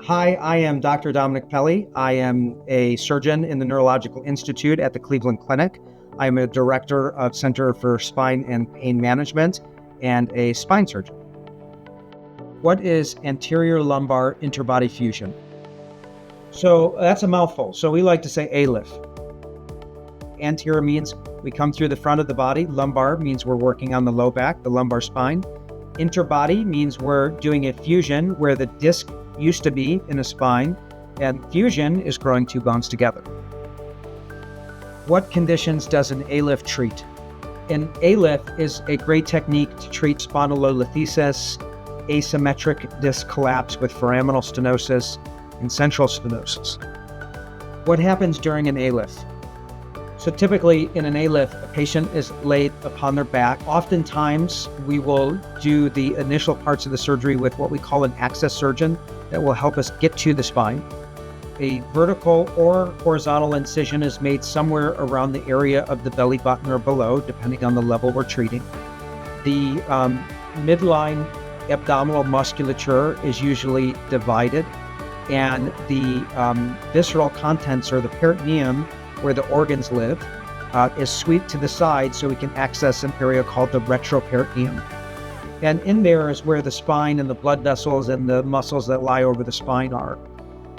Hi, I am Dr. Dominic Pelle. I am a surgeon in the Neurological Institute at the Cleveland Clinic. I am a director of Center for Spine and Pain Management and a spine surgeon. What is anterior lumbar interbody fusion? So that's a mouthful. So we like to say ALIF. Anterior means we come through the front of the body. Lumbar means we're working on the low back, the lumbar spine. Interbody means we're doing a fusion where the disc used to be in a spine, and fusion is growing two bones together. What conditions does an ALIF treat? An ALIF is a great technique to treat spondylolisthesis, asymmetric disc collapse with foraminal stenosis, and central stenosis. What happens during an ALIF? So typically in an ALIF, a patient is laid upon their back. Oftentimes we will do the initial parts of the surgery with what we call an access surgeon that will help us get to the spine. A vertical or horizontal incision is made somewhere around the area of the belly button or below, depending on the level we're treating. The midline abdominal musculature is usually divided, and the visceral contents, or the peritoneum, where the organs live, is swept to the side so we can access an area called the retroperitoneum. And in there is where the spine and the blood vessels and the muscles that lie over the spine are.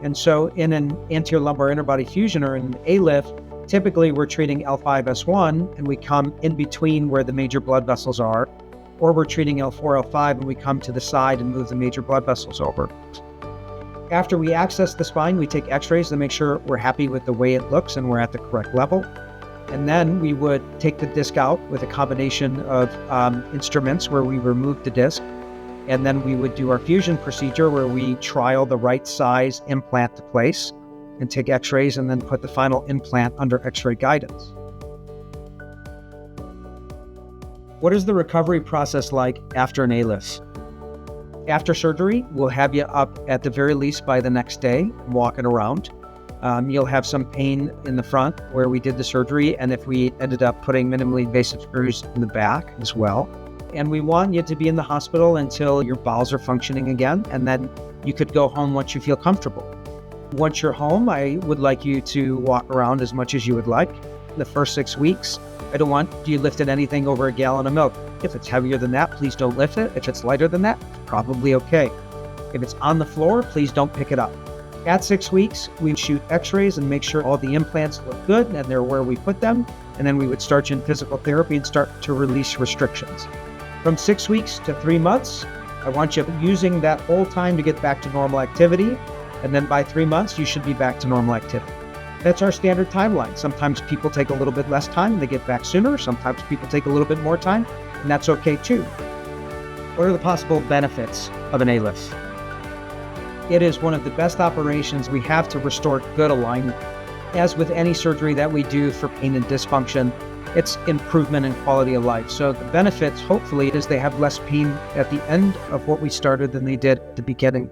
And so in an anterior lumbar interbody fusion or an ALIF, typically we're treating L5-S1 and we come in between where the major blood vessels are, or we're treating L4, L5 and we come to the side and move the major blood vessels over. After we access the spine, we take x-rays to make sure we're happy with the way it looks and we're at the correct level. And then we would take the disc out with a combination of instruments where we remove the disc. And then we would do our fusion procedure where we trial the right size implant to place and take x-rays and then put the final implant under x-ray guidance. What is the recovery process like after an ALIF? After surgery, we'll have you up at the very least by the next day, walking around. You'll have some pain in the front where we did the surgery, and if we ended up putting minimally invasive screws in the back as well. And we want you to be in the hospital until your bowels are functioning again, and then you could go home once you feel comfortable. Once you're home, I would like you to walk around as much as you would like. The first 6 weeks, I don't want you lifting anything over a gallon of milk. If it's heavier than that, please don't lift it. If it's lighter than that, it's probably okay. If it's on the floor, please don't pick it up. At 6 weeks, we shoot x-rays and make sure all the implants look good and they're where we put them. And then we would start you in physical therapy and start to release restrictions. From 6 weeks to 3 months, I want you using that whole time to get back to normal activity. And then by 3 months, you should be back to normal activity. That's our standard timeline. Sometimes people take a little bit less time and they get back sooner. Sometimes people take a little bit more time, and that's okay too. What are the possible benefits of an ALIF? It is one of the best operations we have to restore good alignment. As with any surgery that we do for pain and dysfunction, it's improvement in quality of life. So the benefits, hopefully, is they have less pain at the end of what we started than they did at the beginning.